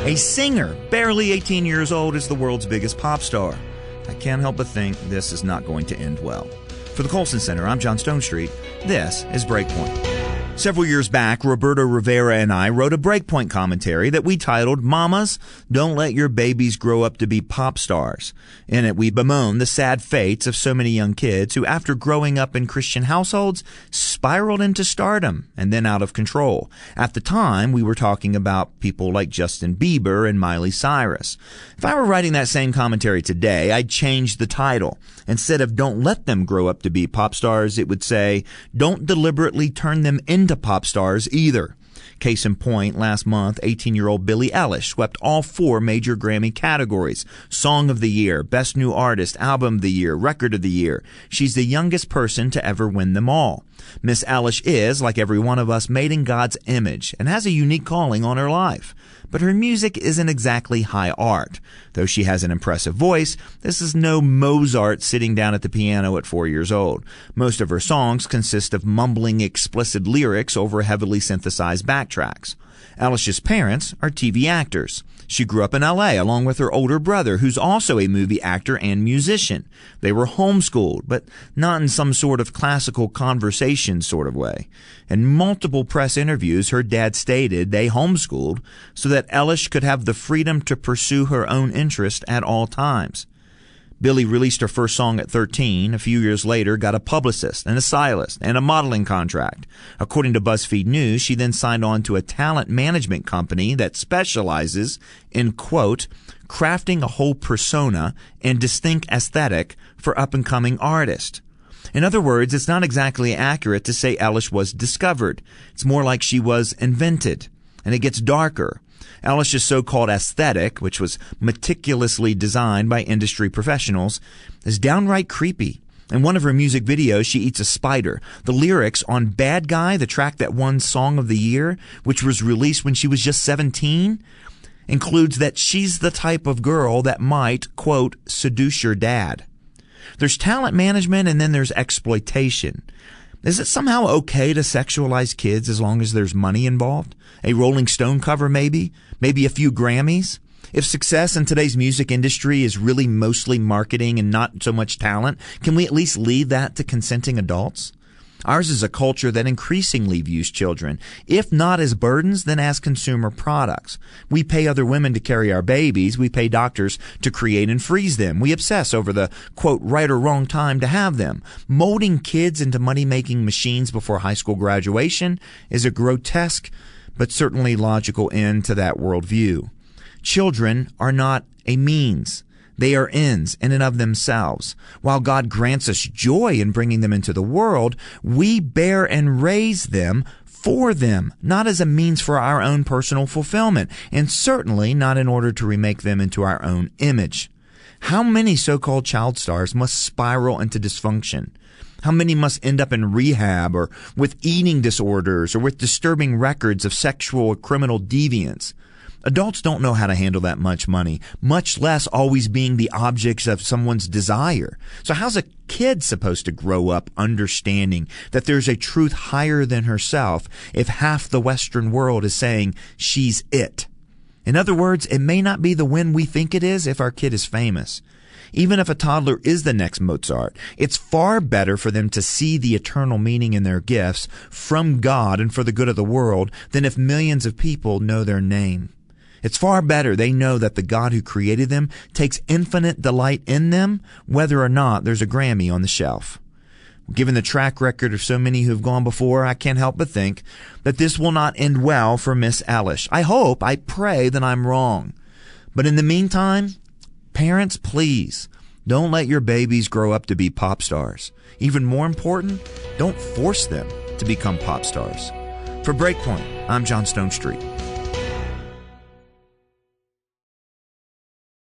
A singer, barely 18 years old, is the world's biggest pop star. I can't help but think this is not going to end well. For the Colson Center, I'm John Stonestreet. This is BreakPoint. Several years back, Roberto Rivera and I wrote a BreakPoint commentary that we titled, Mommas, Don't Let Your Babies Grow Up to Be Pop Stars. In it, we bemoan the sad fates of so many young kids who, after growing up in Christian households, spiraled into stardom and then out of control. At the time, we were talking about people like Justin Bieber and Miley Cyrus. If I were writing that same commentary today, I'd change the title. Instead of Don't Let Them Grow Up to Be Pop Stars, it would say, Don't Deliberately Turn Them into Pop Stars either. Case in point, last month, 18-year-old Billie Eilish swept all 4 major Grammy categories: Song of the Year, Best New Artist, Album of the Year, Record of the Year. She's the youngest person to ever win them all. Miss Eilish is, like every one of us, made in God's image and has a unique calling on her life. But her music isn't exactly high art. Though she has an impressive voice, this is no Mozart sitting down at the piano at 4 years old. Most of her songs consist of mumbling explicit lyrics over heavily synthesized backtracks. Eilish's parents are TV actors. She grew up in L.A. along with her older brother, who's also a movie actor and musician. They were homeschooled, but not in some sort of classical conversation sort of way. In multiple press interviews, her dad stated they homeschooled so that Eilish could have the freedom to pursue her own interest at all times. Billie released her first song at 13. A few years later, got a publicist and a stylist and a modeling contract. According to BuzzFeed News, she then signed on to a talent management company that specializes in, quote, crafting a whole persona and distinct aesthetic for up-and-coming artists. In other words, it's not exactly accurate to say Eilish was discovered. It's more like she was invented. And it gets darker. Eilish's so-called aesthetic, which was meticulously designed by industry professionals, is downright creepy. In one of her music videos, she eats a spider. The lyrics on Bad Guy, the track that won Song of the Year, which was released when she was just 17, includes that she's the type of girl that might, quote, seduce your dad. There's talent management and then there's exploitation. Is it somehow okay to sexualize kids as long as there's money involved? A Rolling Stone cover maybe? Maybe a few Grammys? If success in today's music industry is really mostly marketing and not so much talent, can we at least leave that to consenting adults? Ours is a culture that increasingly views children, if not as burdens, then as consumer products. We pay other women to carry our babies. We pay doctors to create and freeze them. We obsess over the, quote, right or wrong time to have them. Molding kids into money-making machines before high school graduation is a grotesque but certainly logical end to that worldview. Children are not a means. They are ends in and of themselves. While God grants us joy in bringing them into the world, we bear and raise them for them, not as a means for our own personal fulfillment, and certainly not in order to remake them into our own image. How many so-called child stars must spiral into dysfunction? How many must end up in rehab or with eating disorders or with disturbing records of sexual or criminal deviance? Adults don't know how to handle that much money, much less always being the objects of someone's desire. So how's a kid supposed to grow up understanding that there's a truth higher than herself if half the Western world is saying she's it? In other words, it may not be the win we think it is if our kid is famous. Even if a toddler is the next Mozart, it's far better for them to see the eternal meaning in their gifts from God and for the good of the world than if millions of people know their name. It's far better they know that the God who created them takes infinite delight in them, whether or not there's a Grammy on the shelf. Given the track record of so many who've gone before, I can't help but think that this will not end well for Miss Eilish. I pray that I'm wrong. But in the meantime, parents, please, don't let your babies grow up to be pop stars. Even more important, don't force them to become pop stars. For BreakPoint, I'm John Stonestreet.